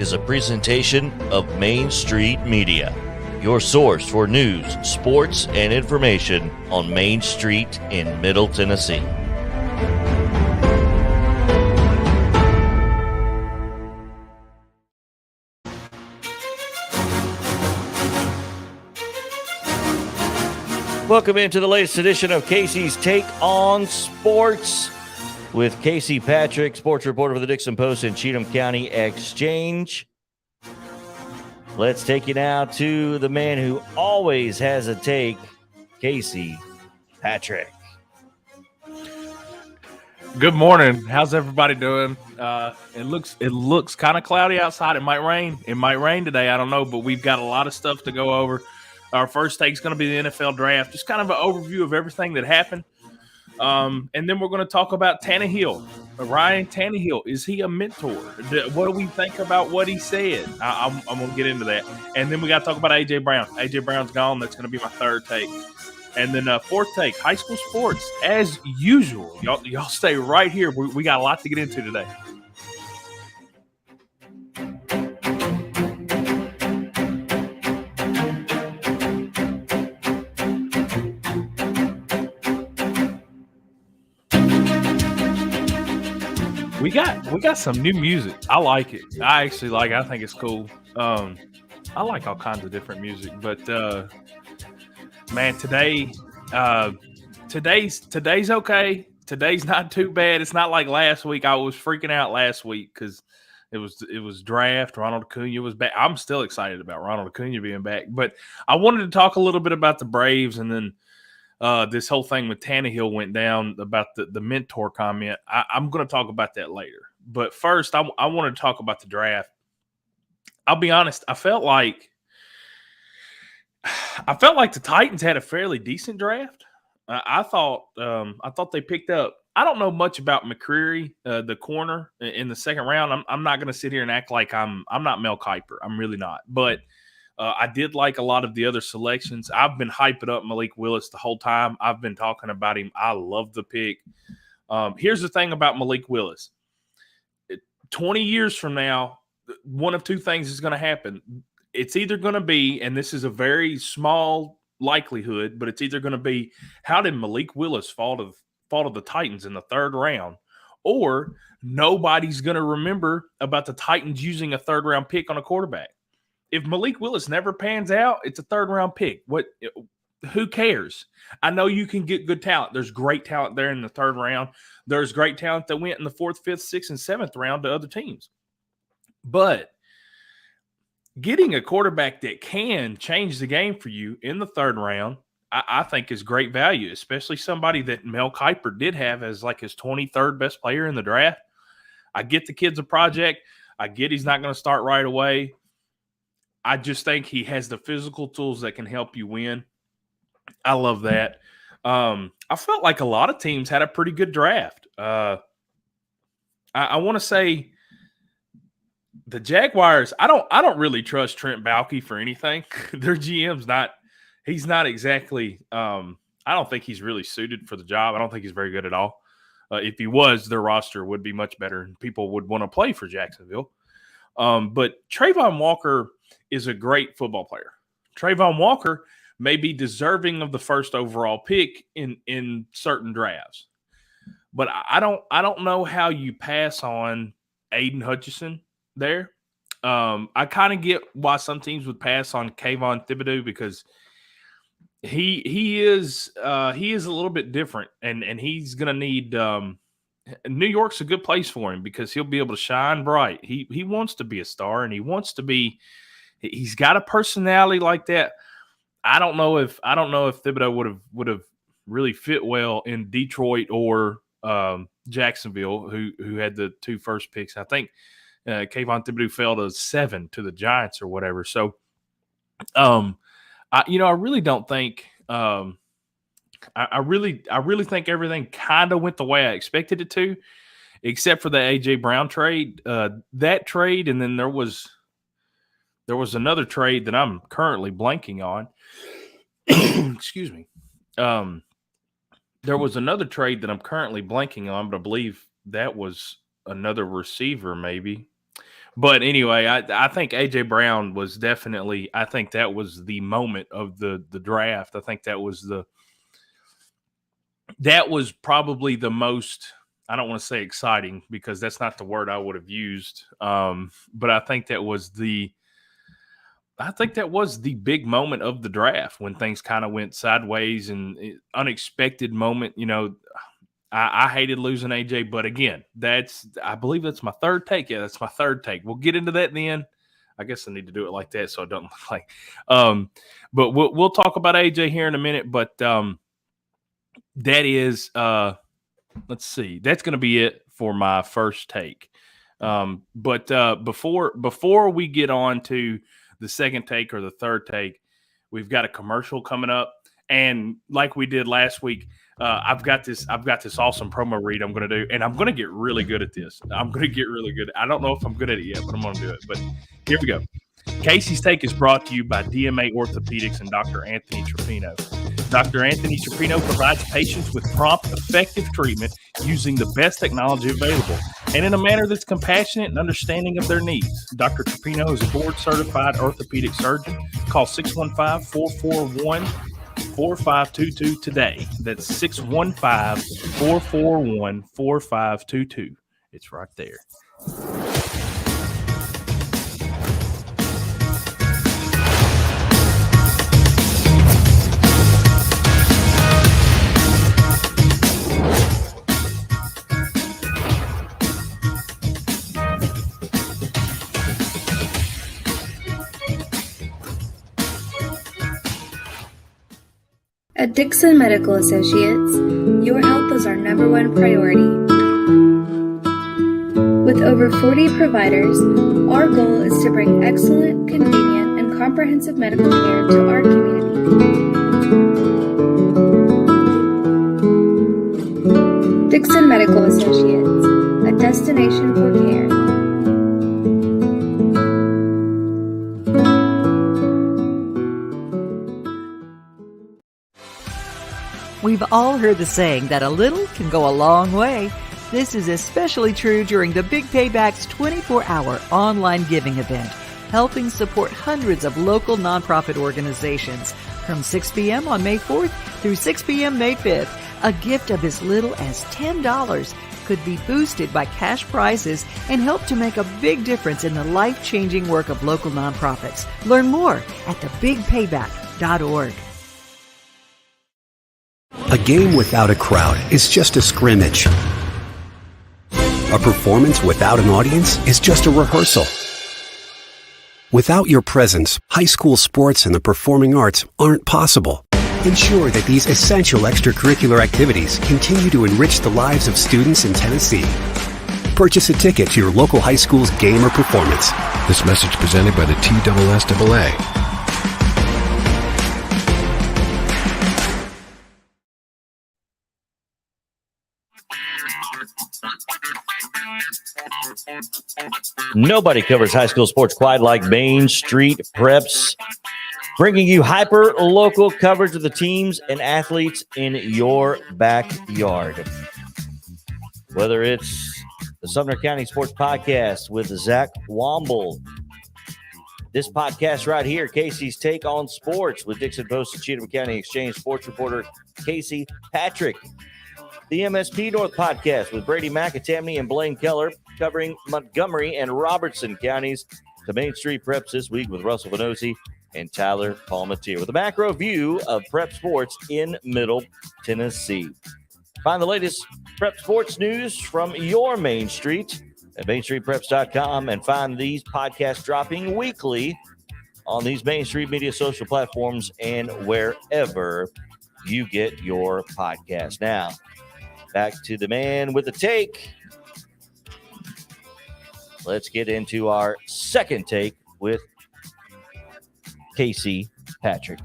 is a presentation of Main Street Media, your source for news, sports, and information on Main Street in Middle Tennessee. Welcome into the latest edition of Casey's Take on Sports with Casey Patrick, sports reporter for the Dickson Post and Cheatham County Exchange. Let's take you now to the man who always has a take, Casey Patrick. Good morning. How's everybody doing? It looks kind of cloudy outside. It might rain. It might rain today. I don't know, but we've got a lot of stuff to go over. Our first take is going to be the NFL draft, just kind of an overview of everything that happened. And then we're going to talk about Tannehill. Ryan Tannehill, is he a mentor? What do we think about what he said? I'm going to get into that. And then we got to talk about A.J. Brown. A.J. Brown's gone. That's going to be my third take. And then fourth take, high school sports, as usual. Y'all stay right here. We got a lot to get into today. We got some new music. I like it. I actually like it. I think it's cool. I like all kinds of different music, but man, today's okay. Today's not too bad. It's not like last week. I was freaking out last week because it was draft. Ronald Acuna was back. I'm still excited about Ronald Acuna being back, but I wanted to talk a little bit about the Braves, and then this whole thing with Tannehill went down about the mentor comment. I'm going to talk about that later. But first, I want to talk about the draft. I'll be honest. I felt like the Titans had a fairly decent draft. I thought they picked up. I don't know much about McCreary, the corner in the second round. I'm not going to sit here and act like I'm not Mel Kiper. I'm really not. But I did like a lot of the other selections. I've been hyping up Malik Willis the whole time. I've been talking about him. I love the pick. Here's the thing about Malik Willis. 20 years from now, one of two things is going to happen. It's either going to be, and this is a very small likelihood, but it's either going to be, how did Malik Willis fall to the Titans in the third round? Or nobody's going to remember about the Titans using a third-round pick on a quarterback. If Malik Willis never pans out, it's a third-round pick. Who cares? I know you can get good talent. There's great talent there in the third round. There's great talent that went in the fourth, fifth, sixth, and seventh round to other teams. But getting a quarterback that can change the game for you in the third round, I think is great value, especially somebody that Mel Kiper did have as like his 23rd best player in the draft. I get the kid's a project. I get he's not going to start right away. I just think he has the physical tools that can help you win. I love that. I felt like a lot of teams had a pretty good draft. I want to say the Jaguars, I don't really trust Trent Baalke for anything. Their GM's he's not exactly I don't think he's really suited for the job. I don't think he's very good at all. If he was, their roster would be much better and people would want to play for Jacksonville. But Trayvon Walker is a great football player. Trayvon Walker may be deserving of the first overall pick in certain drafts. But I don't know how you pass on Aiden Hutchinson there. I kind of get why some teams would pass on Kayvon Thibodeau because he is a little bit different and he's going to need New York's a good place for him because he'll be able to shine bright. He wants to be a star and he's got a personality like that. I don't know if Thibodeau would have really fit well in Detroit or Jacksonville, who had the two first picks. I think Kayvon Thibodeau fell to 7 to the Giants or whatever. So, I really don't think. I really think everything kind of went the way I expected it to, except for the A.J. Brown trade. That trade, and then there was another trade that I'm currently blanking on. Excuse me. There was another trade that I'm currently blanking on, but I believe that was another receiver maybe. But anyway, I think A.J. Brown was definitely – I think that was the moment of the draft. I think that was probably the most – I don't want to say exciting because that's not the word I would have used. But I think that was the big moment of the draft when things kind of went sideways and unexpected moment. You know, I hated losing AJ, but again, I believe that's my third take. Yeah, that's my third take. We'll get into that then. I guess I need to do it like that so it doesn't look like. But we'll talk about AJ here in a minute. But that is, let's see, that's going to be it for my first take. But before we get on to the second take or the third take, we've got a commercial coming up, and like we did last week, I've got this awesome promo read I'm going to do, and I'm going to get really good at this. I'm going to get really good. I don't know if I'm good at it yet, but I'm going to do it. But here we go. Casey's Take is brought to you by DMA Orthopedics and Dr. Anthony Trapino. Dr. Anthony Trapino provides patients with prompt, effective treatment using the best technology available and in a manner that's compassionate and understanding of their needs. Dr. Trapino is a board-certified orthopedic surgeon. Call 615-441-4522 today. That's 615-441-4522. It's right there. At Dickson Medical Associates, your health is our number one priority. With over 40 providers, our goal is to bring excellent, convenient, and comprehensive medical care to our community. Dickson Medical Associates, a destination for care. We've all heard the saying that a little can go a long way. This is especially true during the Big Payback's 24-hour online giving event, helping support hundreds of local nonprofit organizations. From 6 p.m. on May 4th through 6 p.m. May 5th, a gift of as little as $10 could be boosted by cash prizes and help to make a big difference in the life-changing work of local nonprofits. Learn more at thebigpayback.org. A game without a crowd is just a scrimmage. A performance without an audience is just a rehearsal. Without your presence, high school sports and the performing arts aren't possible. Ensure that these essential extracurricular activities continue to enrich the lives of students in Tennessee. Purchase a ticket to your local high school's game or performance. This message presented by the TSSAA. Nobody covers high school sports quite like Main Street Preps, bringing you hyper-local coverage of the teams and athletes in your backyard. Whether it's the Sumner County Sports Podcast with Zach Womble, this podcast right here, Casey's Take on Sports with Dickson Post and Cheatham County Exchange sports reporter Casey Patrick, the MSP North Podcast with Brady McAtamney and Blaine Keller, covering Montgomery and Robertson counties, to Main Street Preps this week with Russell Venosi and Tyler Palmatier, with a macro view of prep sports in Middle Tennessee. Find the latest prep sports news from your Main Street at mainstreetpreps.com and find these podcasts dropping weekly on these Main Street media social platforms and wherever you get your podcast. Now, back to the man with the take. Let's get into our second take with Casey Patrick.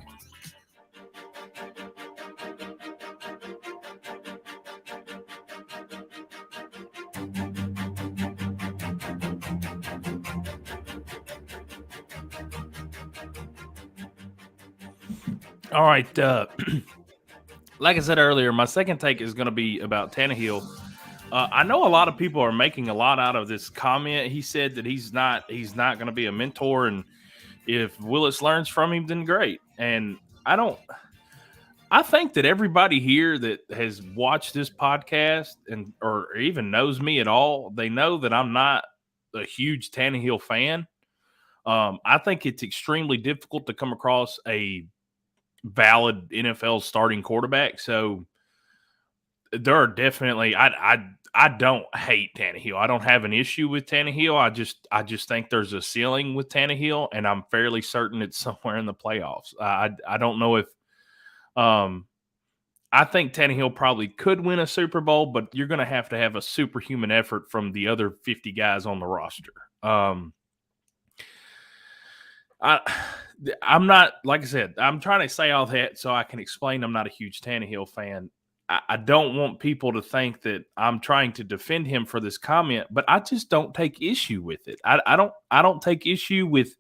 All right. Like I said earlier, my second take is going to be about Tannehill. I know a lot of people are making a lot out of this comment. He said that he's not going to be a mentor, and if Willis learns from him, then great. And I think that everybody here that has watched this podcast and or even knows me at all, they know that I'm not a huge Tannehill fan. I think it's extremely difficult to come across a valid NFL starting quarterback. So there are definitely I don't hate Tannehill. I don't have an issue with Tannehill. I just think there's a ceiling with Tannehill, and I'm fairly certain it's somewhere in the playoffs. I don't know if I think Tannehill probably could win a Super Bowl, but you're going to have a superhuman effort from the other 50 guys on the roster. I'm not, like I said, I'm trying to say all that so I can explain I'm not a huge Tannehill fan. I don't want people to think that I'm trying to defend him for this comment, but I just don't take issue with it. I don't take issue with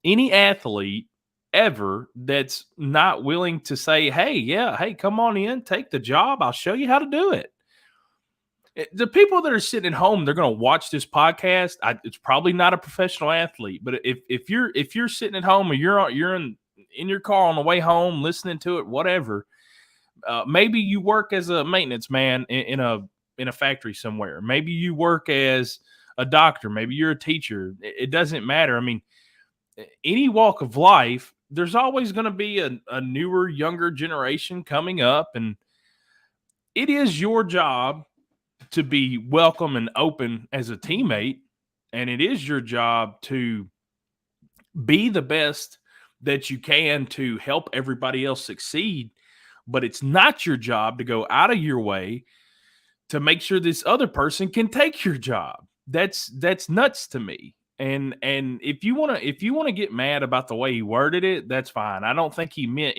any athlete ever that's not willing to say, hey, come on in, take the job. I'll show you how to do it. The people that are sitting at home, they're going to watch this podcast. It's probably not a professional athlete, but if you're sitting at home or you're in your car on the way home listening to it, whatever, maybe you work as a maintenance man in a factory somewhere. Maybe you work as a doctor. Maybe you're a teacher. It doesn't matter. I mean, any walk of life, there's always going to be a newer, younger generation coming up, and it is your job to be welcome and open as a teammate, and it is your job to be the best that you can to help everybody else succeed, but it's not your job to go out of your way to make sure this other person can take your job. That's nuts to me. And if you want to get mad about the way he worded it, that's fine. I don't think he meant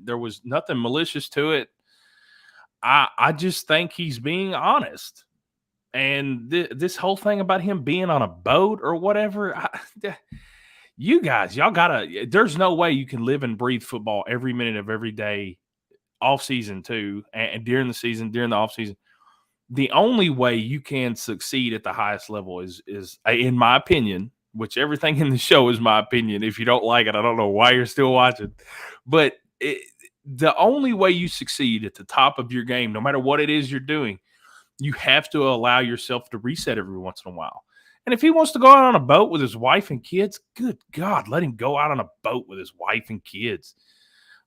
there was nothing malicious to it. I just think he's being honest. And this whole thing about him being on a boat or whatever, you guys, y'all gotta, there's no way you can live and breathe football every minute of every day, off season too, and during the season, during the off season. The only way you can succeed at the highest level is in my opinion, which everything in the show is my opinion. If you don't like it, I don't know why you're still watching. But the only way you succeed at the top of your game, no matter what it is you're doing, you have to allow yourself to reset every once in a while. And if he wants to go out on a boat with his wife and kids, good God, let him go out on a boat with his wife and kids.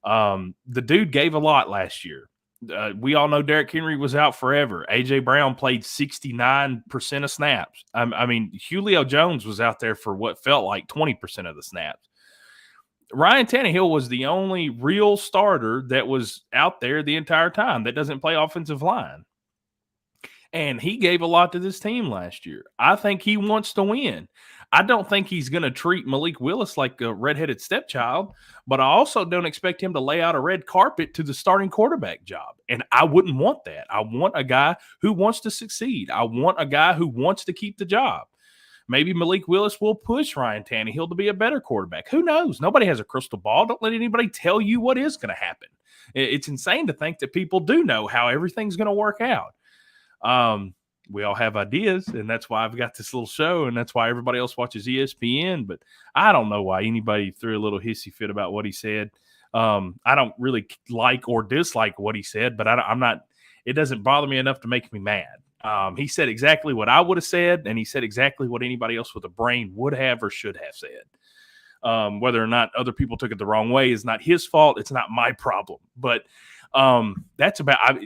The dude gave a lot last year. We all know Derrick Henry was out forever. A.J. Brown played 69% of snaps. I mean, Julio Jones was out there for what felt like 20% of the snaps. Ryan Tannehill was the only real starter that was out there the entire time that doesn't play offensive line. And he gave a lot to this team last year. I think he wants to win. I don't think he's going to treat Malik Willis like a redheaded stepchild, but I also don't expect him to lay out a red carpet to the starting quarterback job. And I wouldn't want that. I want a guy who wants to succeed. I want a guy who wants to keep the job. Maybe Malik Willis will push Ryan Tannehill to be a better quarterback. Who knows? Nobody has a crystal ball. Don't let anybody tell you what is going to happen. It's insane to think that people do know how everything's going to work out. We all have ideas, and that's why I've got this little show, and that's why everybody else watches ESPN. But I don't know why anybody threw a little hissy fit about what he said. I don't really like or dislike what he said, but I'm not. It doesn't bother me enough to make me mad. He said exactly what I would have said, and he said exactly what anybody else with a brain would have or should have said. Whether or not other people took it the wrong way is not his fault. It's not my problem. But that's about.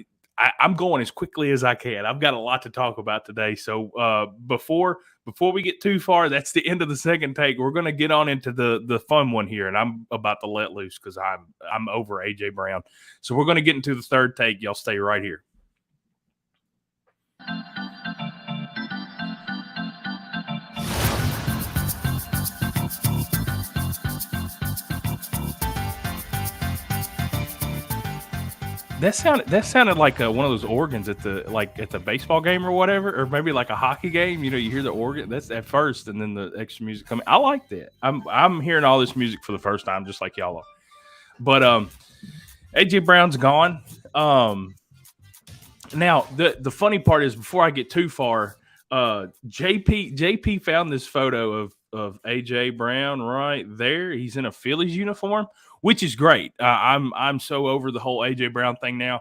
I'm going as quickly as I can. I've got a lot to talk about today. So before we get too far, that's the end of the second take. We're going to get on into the fun one here, and I'm about to let loose because I'm over A.J. Brown. So we're going to get into the third take. Y'all stay right here. That sounded like one of those organs at the baseball game or whatever, or maybe like a hockey game. You know, you hear the organ. That's at first, and then the extra music coming. I like that. I'm hearing all this music for the first time, just like y'all are. But AJ Brown's gone. Now, the funny part is, before I get too far, JP found this photo of AJ Brown right there. He's in a Phillies uniform, which is great. I'm so over the whole AJ Brown thing now.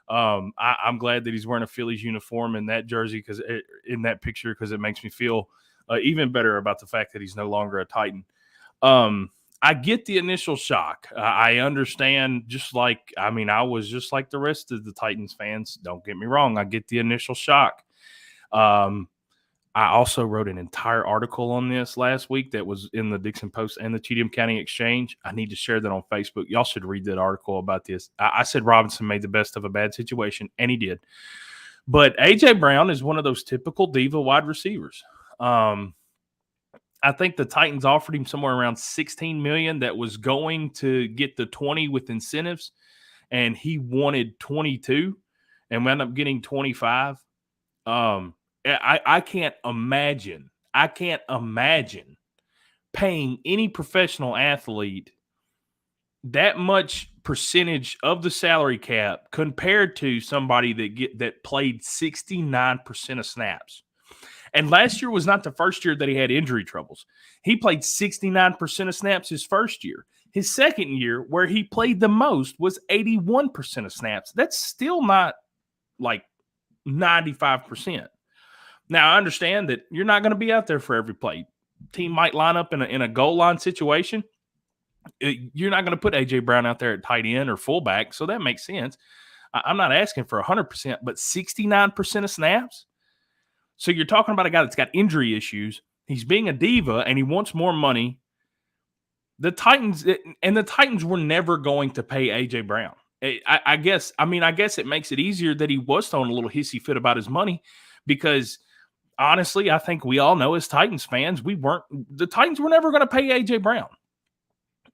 I'm glad that he's wearing a Phillies uniform in that jersey, in that picture, because it makes me feel even better about the fact that he's no longer a Titan. I get the initial shock. I understand, I was just like the rest of the Titans fans. Don't get me wrong. I get the initial shock. I also wrote an entire article on this last week that was in the Dickson Post and the Cheatham County Exchange. I need to share that on Facebook. Y'all should read that article about this. I said Robinson made the best of a bad situation, and he did. But A.J. Brown is one of those typical diva wide receivers. I think the Titans offered him somewhere around $16 million that was going to get the 20 with incentives, and he wanted 22 and wound up getting 25. I can't imagine paying any professional athlete that much percentage of the salary cap compared to somebody that played 69% of snaps. And last year was not the first year that he had injury troubles. He played 69% of snaps his first year. His second year, where he played the most, was 81% of snaps. That's still not like 95%. Now, I understand that you're not going to be out there for every play. Team might line up in a goal line situation. You're not going to put A.J. Brown out there at tight end or fullback, so that makes sense. I'm not asking for 100%, but 69% of snaps? So you're talking about a guy that's got injury issues. He's being a diva, and he wants more money. The Titans were never going to pay A.J. Brown. I guess it makes it easier that he was throwing a little hissy fit about his money, because honestly, I think we all know as Titans fans, the Titans were never going to pay A.J. Brown.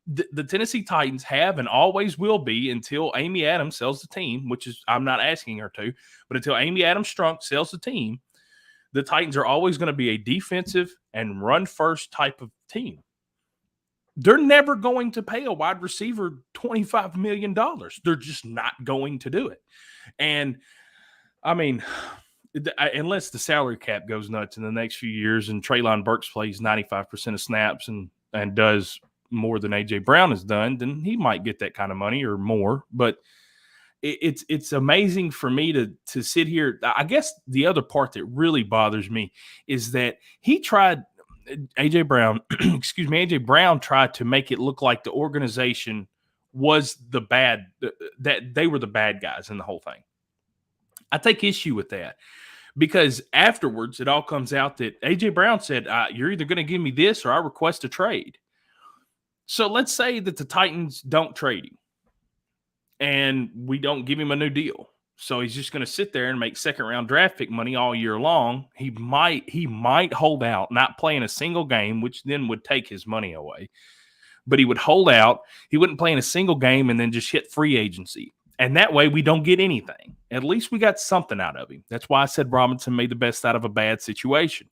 The Tennessee Titans have and always will be, until Amy Adams sells the team, which is, I'm not asking her to, but until Amy Adams Strunk sells the team, the Titans are always going to be a defensive and run-first type of team. They're never going to pay a wide receiver $25 million. They're just not going to do it. And, unless the salary cap goes nuts in the next few years and Treylon Burks plays 95% of snaps and does more than A.J. Brown has done, then he might get that kind of money or more. But it's amazing for me to sit here. I guess the other part that really bothers me is that A.J. Brown tried to make it look like the organization was that they were the bad guys in the whole thing. I take issue with that, because afterwards it all comes out that A.J. Brown said, you're either going to give me this or I request a trade. So let's say that the Titans don't trade him and we don't give him a new deal. So he's just going to sit there and make second-round draft pick money all year long. He might hold out, not play in a single game, which then would take his money away. But he would hold out. He wouldn't play in a single game and then just hit free agency. And that way we don't get anything. At least we got something out of him. That's why I said Robinson made the best out of a bad situation.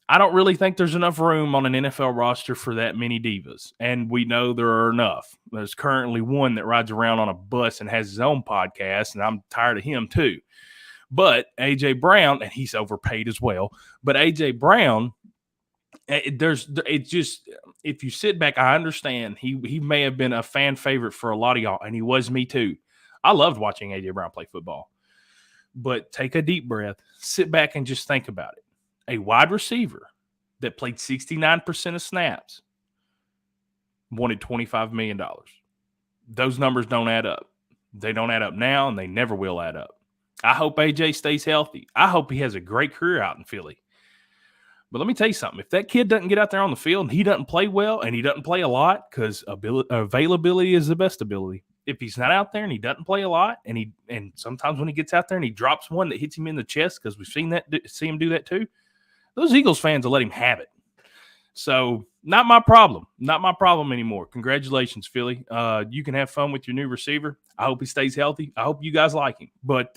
I don't really think there's enough room on an NFL roster for that many divas. And we know there are enough. There's currently one that rides around on a bus and has his own podcast, and I'm tired of him too. But A.J. Brown, and he's overpaid as well, but A.J. Brown, if you sit back, I understand he may have been a fan favorite for a lot of y'all, and he was me too. I loved watching A.J. Brown play football. But take a deep breath, sit back and just think about it. A wide receiver that played 69% of snaps wanted $25 million. Those numbers don't add up. They don't add up now, and they never will add up. I hope AJ stays healthy. I hope he has a great career out in Philly. But let me tell you something. If that kid doesn't get out there on the field and he doesn't play well and he doesn't play a lot, because availability is the best ability. If he's not out there and he doesn't play a lot, and sometimes when he gets out there and he drops one that hits him in the chest, because we've seen him do that too, those Eagles fans will let him have it. So not my problem. Not my problem anymore. Congratulations, Philly. You can have fun with your new receiver. I hope he stays healthy. I hope you guys like him. But,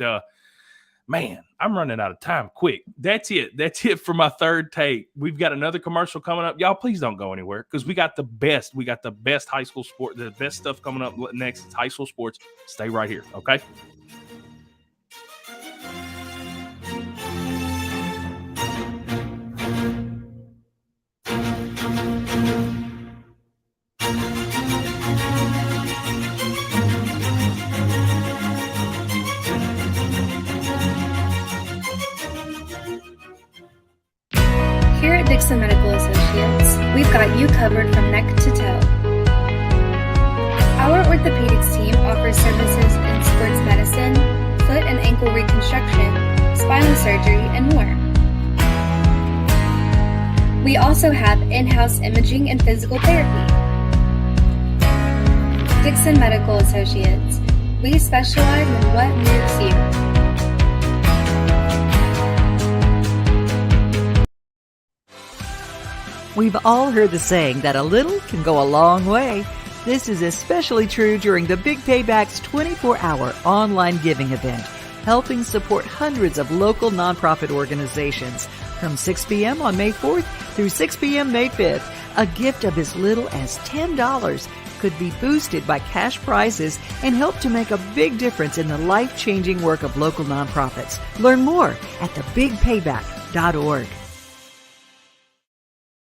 man, I'm running out of time quick. That's it. That's it for my third take. We've got another commercial coming up. Y'all, please don't go anywhere, because we got the best. We got the best high school sport, the best stuff coming up next. It's high school sports. Stay right here, okay? you covered from neck to toe. Our orthopedics team offers services in sports medicine, foot and ankle reconstruction, spinal surgery, and more. We also have in-house imaging and physical therapy. Dickson Medical Associates. We specialize in what moves you. We've all heard the saying that a little can go a long way. This is especially true during the Big Payback's 24-hour online giving event, helping support hundreds of local nonprofit organizations. From 6 p.m. on May 4th through 6 p.m. May 5th, a gift of as little as $10 could be boosted by cash prizes and help to make a big difference in the life-changing work of local nonprofits. Learn more at thebigpayback.org.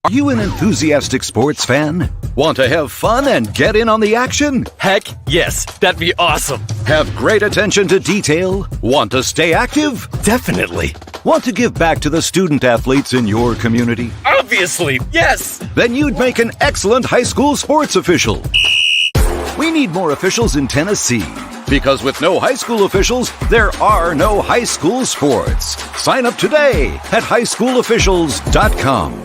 Are you an enthusiastic sports fan? Want to have fun and get in on the action? Heck, yes. That'd be awesome. Have great attention to detail? Want to stay active? Definitely. Want to give back to the student athletes in your community? Obviously, yes. Then you'd make an excellent high school sports official. We need more officials in Tennessee. Because with no high school officials, there are no high school sports. Sign up today at highschoolofficials.com.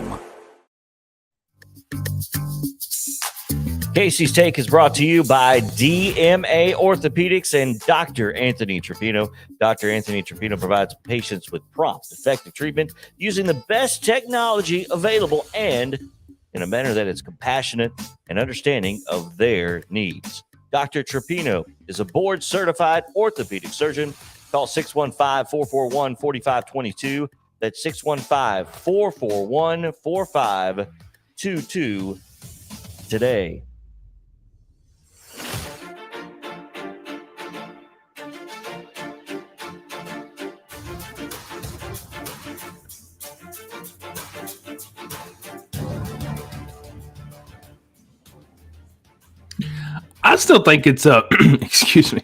Casey's Take is brought to you by DMA Orthopedics and Dr. Anthony Trapino. Dr. Anthony Trapino provides patients with prompt, effective treatment using the best technology available and in a manner that is compassionate and understanding of their needs. Dr. Trapino is a board-certified orthopedic surgeon. Call 615-441-4522. That's 615-441-4522 today. I still think it's excuse me.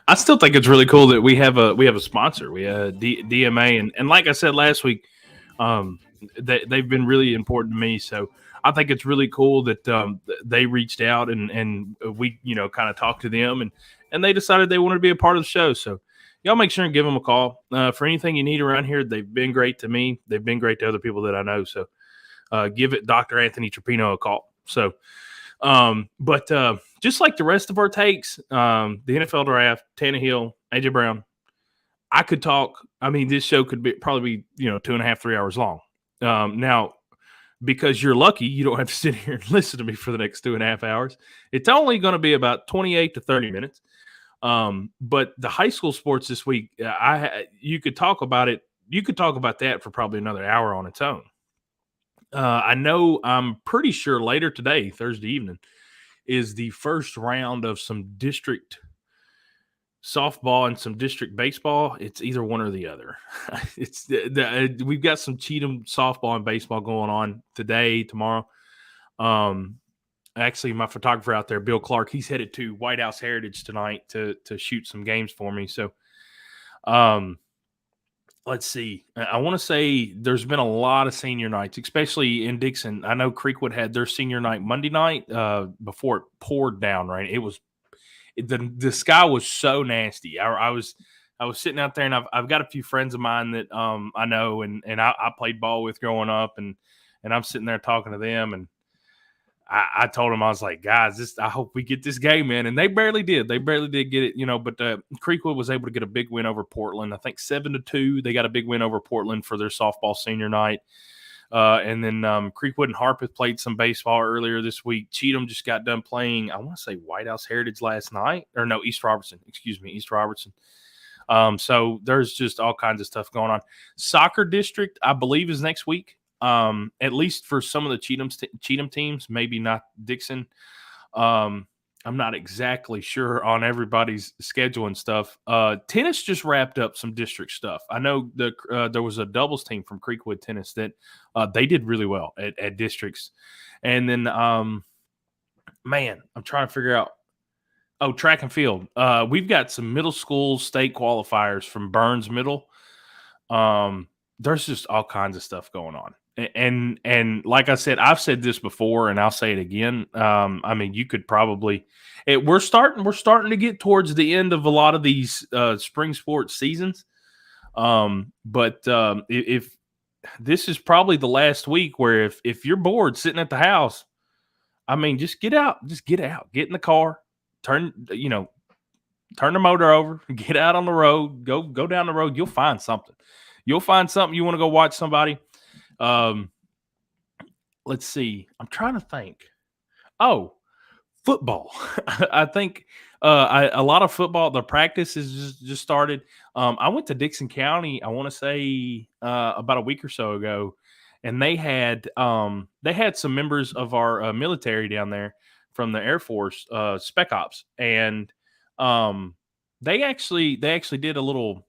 I still think it's really cool that we have a sponsor. We have DMA, and like I said last week, they've been really important to me. So I think it's really cool that they reached out and we kind of talked to them and they decided they wanted to be a part of the show. So y'all make sure and give them a call for anything you need around here. They've been great to me. They've been great to other people that I know. So give it Dr. Anthony Trapino a call. So. But just like the rest of our takes, the NFL draft, Tannehill, AJ Brown, I could talk. I mean, this show could probably be 2.5, 3 hours long. Now, because you're lucky, you don't have to sit here and listen to me for the next 2.5 hours. It's only going to be about 28 to 30 minutes. But the high school sports this week, you could talk about it. You could talk about that for probably another hour on its own. I'm pretty sure later today, Thursday evening, is the first round of some district softball and some district baseball. It's either one or the other. We've got some Cheatham softball and baseball going on today, tomorrow. Actually, my photographer out there, Bill Clark, he's headed to White House Heritage tonight to shoot some games for me. So, let's see. I want to say there's been a lot of senior nights, especially in Dickson. I know Creekwood had their senior night Monday night before it poured down. Right, the sky was so nasty. I was sitting out there, and I've got a few friends of mine that I know, and I played ball with growing up, and I'm sitting there talking to them, and I told them, I was like, guys, I hope we get this game in. And they barely did. They barely did get it, but Creekwood was able to get a big win over Portland. I think 7-2. They got a big win over Portland for their softball senior night. And then Creekwood and Harpeth played some baseball earlier this week. Cheatham just got done playing, I want to say White House Heritage last night. Or no, East Robertson. So there's just all kinds of stuff going on. Soccer district, I believe, is next week. At least for some of the Cheatham teams, maybe not Dickson. I'm not exactly sure on everybody's schedule and stuff. Tennis just wrapped up some district stuff. I know there was a doubles team from Creekwood Tennis that they did really well at districts. And then, I'm trying to figure out. Oh, track and field. We've got some middle school state qualifiers from Burns Middle. There's just all kinds of stuff going on. And like I said, I've said this before, and I'll say it again. I mean, you could probably we're starting to get towards the end of a lot of these spring sports seasons. But if this is probably the last week where if you're bored sitting at the house, I mean, just get out, get in the car, turn the motor over, get out on the road, go down the road. You'll find something. You want to go watch somebody. Let's see. I'm trying to think. Oh, football. I think a lot of football. The practice is just started. I went to Dickson County, I want to say about a week or so ago, and they had some members of our military down there from the Air Force, Spec Ops, and they actually did a little.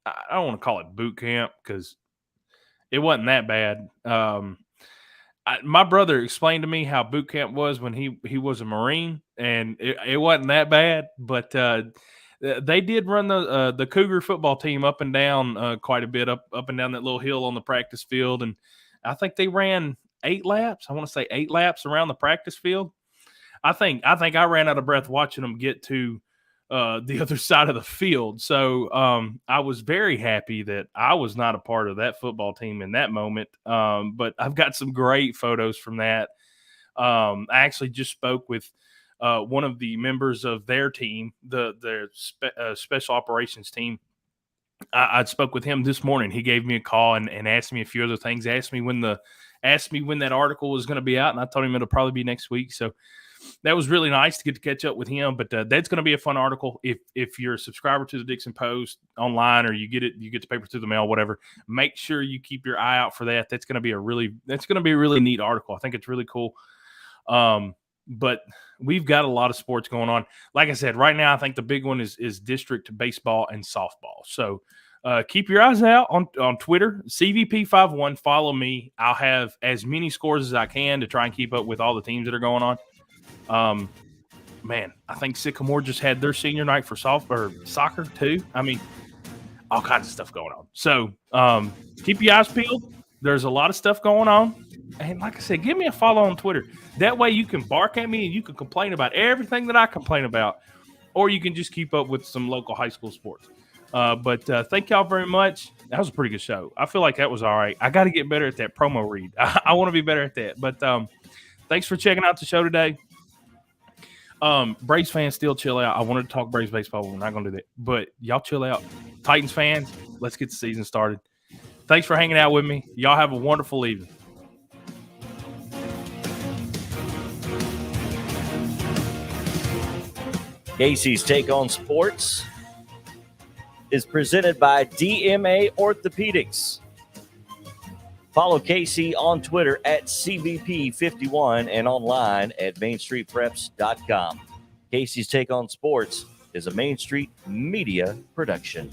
I don't want to call it boot camp because it wasn't that bad. My brother explained to me how boot camp was when he was a Marine, and it wasn't that bad. But they did run the Cougar football team up and down quite a bit, up and down that little hill on the practice field, and I think they ran 8 laps. I want to say 8 laps around the practice field. I think I ran out of breath watching them get to the other side of the field. So I was very happy that I was not a part of that football team in that moment. But I've got some great photos from that. I actually just spoke with one of the members of their team, their special operations team. I spoke with him this morning. He gave me a call and asked me a few other things. Asked me when that article was going to be out, and I told him it'll probably be next week. So that was really nice to get to catch up with him. But that's going to be a fun article. If you're a subscriber to the Dickson Post online, or you get the paper through the mail, whatever, make sure you keep your eye out for that. That's going to be a really neat article. I think it's really cool. But we've got a lot of sports going on. Like I said, right now I think the big one is district baseball and softball. So keep your eyes out on Twitter, CVP51. Follow me. I'll have as many scores as I can to try and keep up with all the teams that are going on. Man, I think Sycamore just had their senior night for soccer too. I mean, all kinds of stuff going on. So keep your eyes peeled. There's a lot of stuff going on. And like I said, give me a follow on Twitter. That way you can bark at me and you can complain about everything that I complain about, or you can just keep up with some local high school sports. But thank y'all very much. That was a pretty good show. I feel like that was all right. I got to get better at that promo read. I want to be better at that. But thanks for checking out the show today. Braves fans, still chill out. I wanted to talk Braves baseball, but we're not going to do that. But y'all chill out. Titans fans, let's get the season started. Thanks for hanging out with me. Y'all have a wonderful evening. Casey's Take on Sports is presented by DMA Orthopedics. Follow Casey on Twitter at CVP51 and online at MainStreetPreps.com. Casey's Take on Sports is a Main Street Media production.